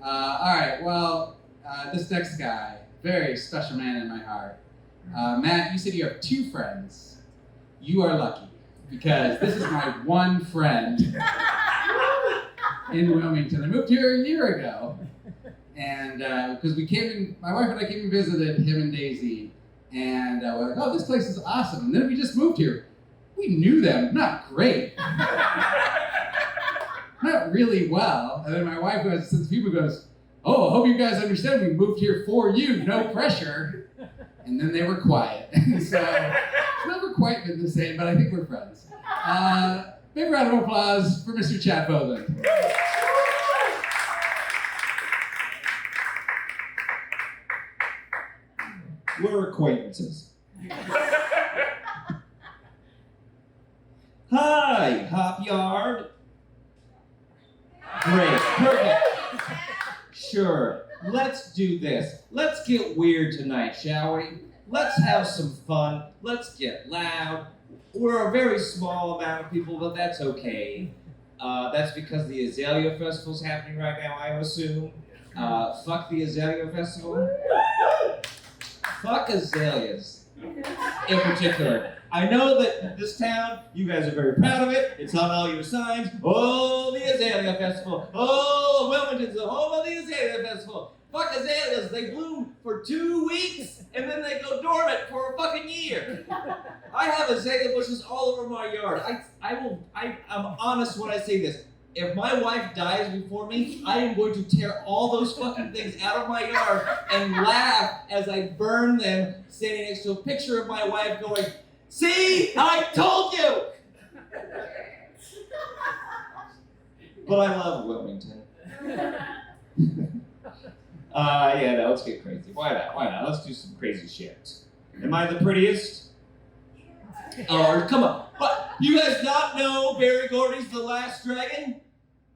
All right, well, this next guy, very special man in my heart. Matt, you said you have 2 friends. You are lucky, because this is my one friend in Wilmington. I moved here a year ago, and because my wife and I came and visited him and Daisy, and we're like, oh, this place is awesome. And then we just moved here. We knew them, not great. Not really well. And then my wife goes, since people goes, oh, I hope you guys understand we moved here for you, no pressure. And then they were quiet. So it's never quite been the same, but I think we're friends. Big round of applause for Mr. Chad Fogland. We're acquaintances. Hi, Hop Yard. Great, perfect. Sure, let's do this. Let's get weird tonight, shall we? Let's have some fun. Let's get loud. We're a very small amount of people, but that's okay. That's because the Azalea Festival's happening right now, I assume. Fuck the Azalea Festival. Fuck azaleas, in particular. I know that this town, you guys are very proud of it. It's on all your signs. Oh, the Azalea Festival. Oh, Wilmington's the home of the Azalea Festival. Fuck azaleas. They bloom for 2 weeks, and then they go dormant for a fucking year. I have azalea bushes all over my yard. I'm honest when I say this. If my wife dies before me, I am going to tear all those fucking things out of my yard and laugh as I burn them, standing next to a picture of my wife going, see, I told you! But I love Wilmington. Yeah, no, let's get crazy. Why not? Let's do some crazy shit. Am I the prettiest? Oh, come on. What? You guys not know Barry Gordy's The Last Dragon?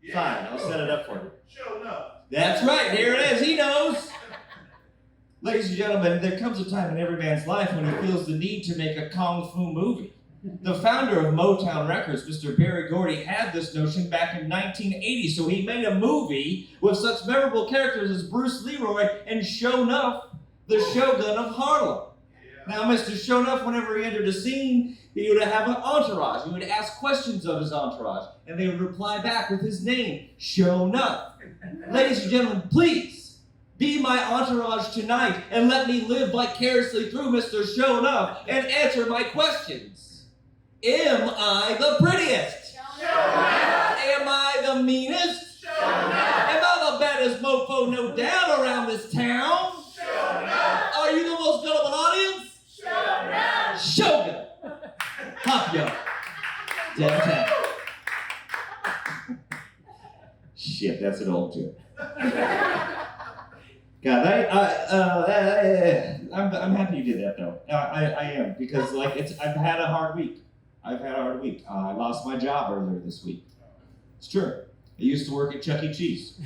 Yeah. Fine, I'll set it up for you. Showing up. That's right, here it is, he knows. Ladies and gentlemen, there comes a time in every man's life when he feels the need to make a kung fu movie. The founder of Motown Records, Mr. Barry Gordy, had this notion back in 1980, so he made a movie with such memorable characters as Bruce Leroy and Shonuff, the Shogun of Harlem. Now, Mr. Shonuff, whenever he entered a scene, he would have an entourage. He would ask questions of his entourage, and they would reply back with his name, Shonuff. Ladies and gentlemen, please be my entourage tonight and let me live vicariously through Mr. Shonuff and answer my questions. Am I the prettiest? Am I the meanest? Am I the baddest mofo, no doubt, around this town? Are you the most gullible audience? Shogun! Hop Yard. Downtown. Shit, that's an old joke. God, I'm happy you did that though. I am, because I've had a hard week. I lost my job earlier this week. It's true. I used to work at Chuck E. Cheese.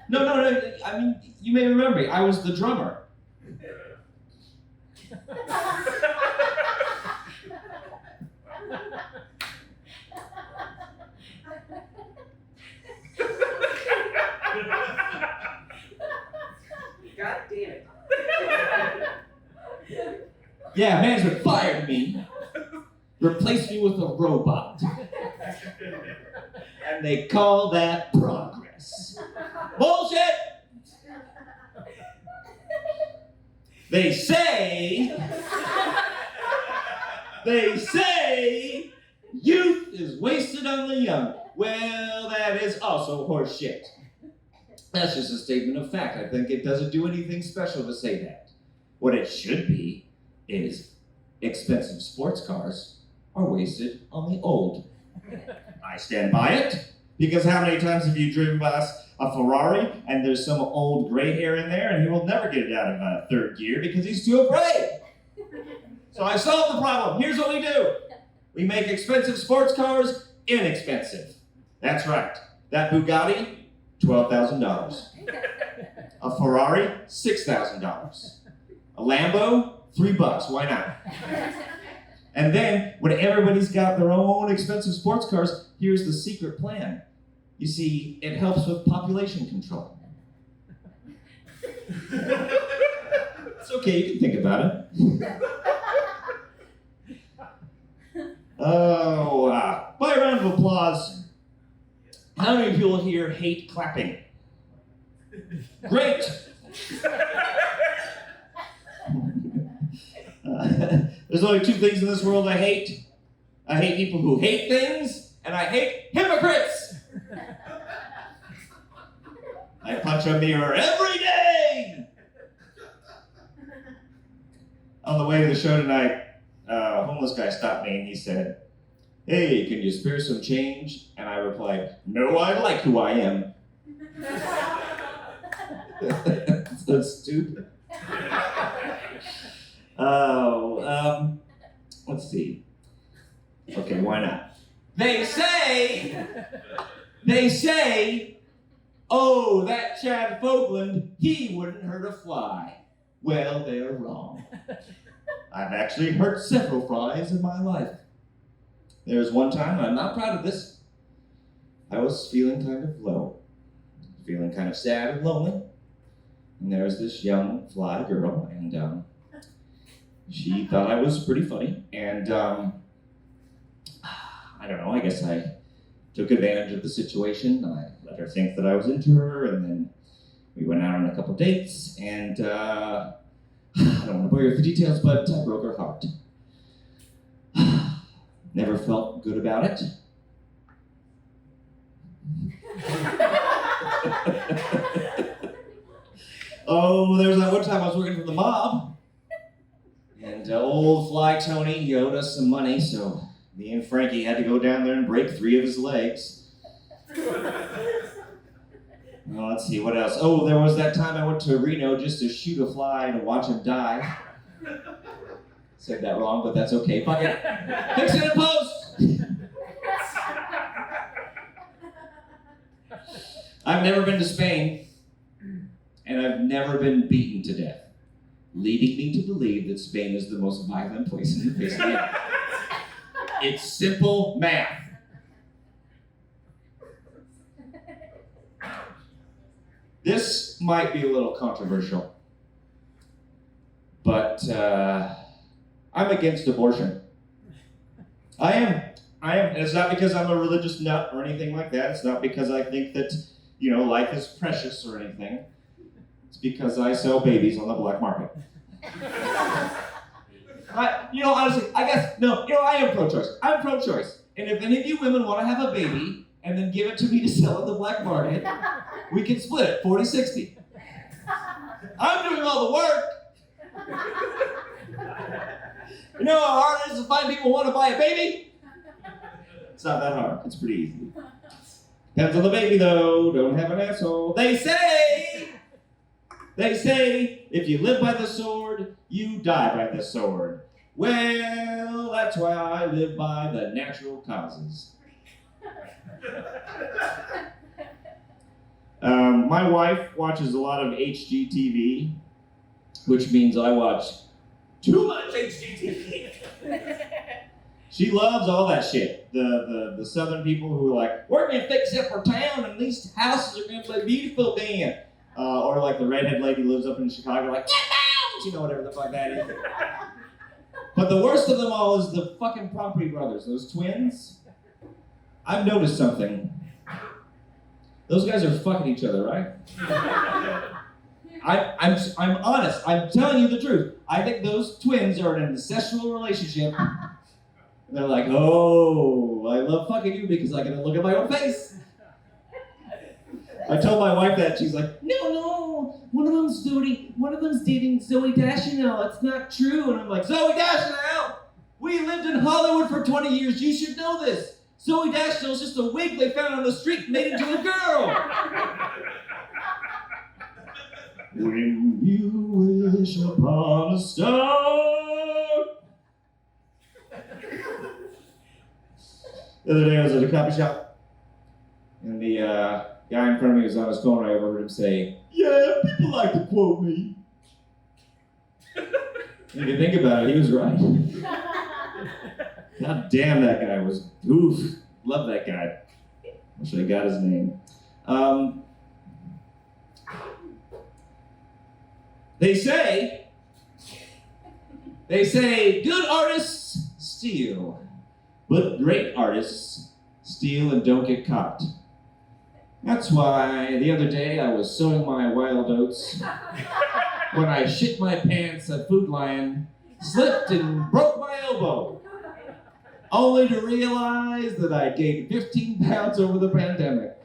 No, I mean, you may remember me. I was the drummer. God damn it. Yeah, management fired me, replaced me with a robot. And they call that progress. Bullshit! They say youth is wasted on the young. Well, that is also horseshit. That's just a statement of fact. I think it doesn't do anything special to say that. What it should be is expensive sports cars are wasted on the old. I stand by it, because how many times have you driven past a Ferrari and there's some old gray hair in there and he will never get it out of third gear because he's too afraid? So I solved the problem. Here's what we do. We make expensive sports cars inexpensive. That's right. That Bugatti, $12,000. A Ferrari, $6,000. A Lambo, $3. Why not? And then, when everybody's got their own expensive sports cars, here's the secret plan. You see, it helps with population control. It's okay, you can think about it. Oh, by a round of applause, how many people here hate clapping? Great! There's only two things in this world I hate. I hate people who hate things, and I hate hypocrites! I punch a mirror every day! On the way to the show tonight, a homeless guy stopped me and he said, "Hey, can you spare some change?" And I replied, "No, I like who I am." So stupid. Oh, let's see. Okay, why not? They say, "Oh, that Chad Fogland, he wouldn't hurt a fly." Well, they're wrong. I've actually hurt several flies in my life. There was one time, I'm not proud of this, I was feeling kind of low, feeling kind of sad and lonely, and there was this young fly girl, and she thought I was pretty funny, and I don't know, I guess I took advantage of the situation. I let her think that I was into her, and then we went out on a couple dates, and I don't want to bore you with the details, but I broke her heart. Never felt good about it. Oh, there was that one time I was working for the mob, and old Fly Tony, he owed us some money, so me and Frankie had to go down there and break 3 of his legs. Well, let's see, what else? Oh, there was that time I went to Reno just to shoot a fly and watch him die. Said that wrong, but that's okay. Fuck it. Fix it in post! I've never been to Spain, and I've never been beaten to death, leading me to believe that Spain is the most violent place in the face of the earth. It's simple math. This might be a little controversial, but I'm against abortion. I am, and it's not because I'm a religious nut or anything like that. It's not because I think that, life is precious or anything. It's because I sell babies on the black market. Honestly, I am pro-choice. I'm pro-choice. And if any of you women want to have a baby and then give it to me to sell on the black market, we can split it, 40-60. I'm doing all the work. You know how hard it is to find people who want to buy a baby? It's not that hard. It's pretty easy. Depends on the baby, though. Don't have an asshole. They say, if you live by the sword, you die by the sword. Well, that's why I live by the natural causes. My wife watches a lot of HGTV, which means I watch too much HGTV. She loves all that shit. The southern people who are like, we're going to fix up our town and these houses are going to be beautiful then. Or like the redhead lady who lives up in Chicago, like, get down! Whatever the fuck that is. But the worst of them all is the fucking Property Brothers, those twins. I've noticed something. Those guys are fucking each other, right? I'm honest. I'm telling you the truth. I think those twins are in an incestual relationship. And they're like, oh, I love fucking you because I get to look at my own face. I told my wife that. She's like, no, one of them's dating Zooey Deschanel. It's not true. And I'm like, Zooey Deschanel, we lived in Hollywood for 20 years. You should know this. Zooey Deschanel's just a wig they found on the street and made into a girl. When you wish upon a star. The other day I was at a coffee shop, and the guy in front of me was on his phone. I overheard him say, yeah, people like to quote me. If you think about it, he was right. God damn, that guy was oof. Love that guy. Wish I got his name. They say good artists steal, but great artists steal and don't get caught. That's why the other day I was sowing my wild oats when I shit my pants at Food Lion, slipped and broke my elbow, only to realize that I gained 15 pounds over the pandemic.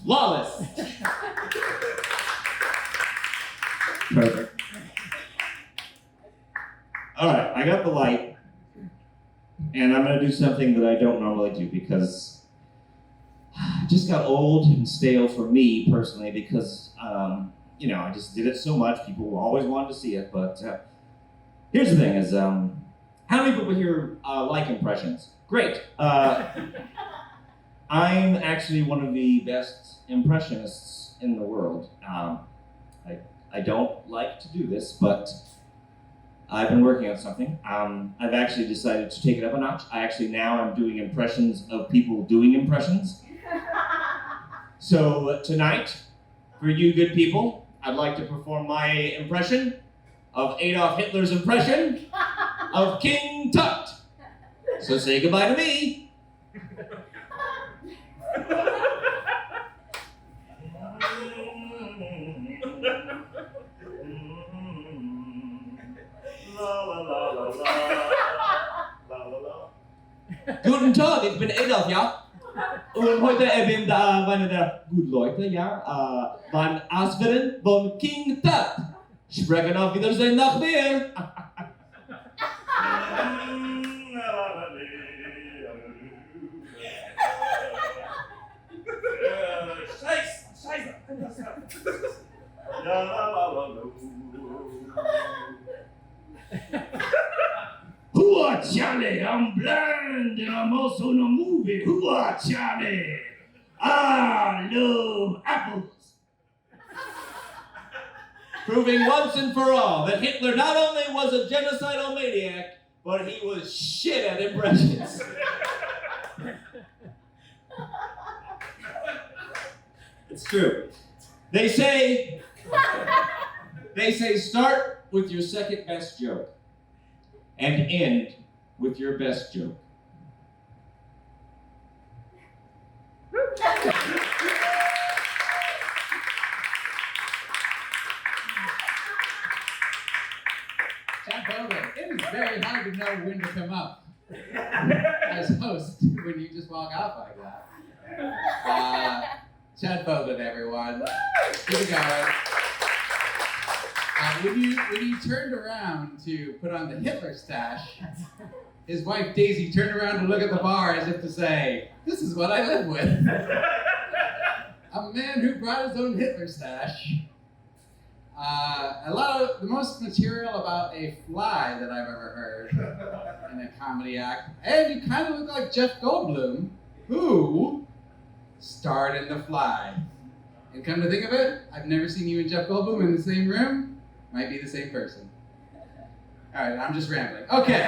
Flawless. Perfect. All right, I got the light, and I'm going to do something that I don't normally do because it just got old and stale for me personally because, I just did it so much. People always wanted to see it, but here's the thing is, how many people here like impressions? Great. I'm actually one of the best impressionists in the world. I don't like to do this, but I've been working on something. I've actually decided to take it up a notch. Now I'm doing impressions of people doing impressions. So tonight, for you good people, I'd like to perform my impression of Adolf Hitler's impression of King Tut. So say goodbye to me. Guten Tag, ich bin Adolf, ja? Und heute eben meine der guten Leute, ja, beim Ausführen von King Tut. Sprechen auf Wiedersehen nach mir. Scheiße. Hooah, Charlie, I'm blind and I'm also in a movie. Hooah, Charlie, I love apples. Proving once and for all that Hitler not only was a genocidal maniac, but he was shit at impressions. It's true. They say start with your second best joke and end with your best joke. Chad Fogland, it is very hard to know when to come up as host when you just walk out like that. Chad Fogland, everyone. Keep it going. When he turned around to put on the Hitler stash, his wife Daisy turned around to look at the bar as if to say, "This is what I live with." A man who brought his own Hitler stash. The most material about a fly that I've ever heard in a comedy act. And you kind of look like Jeff Goldblum, who starred in The Fly. And come to think of it, I've never seen you and Jeff Goldblum in the same room. Might be the same person. All right, I'm just rambling. Okay.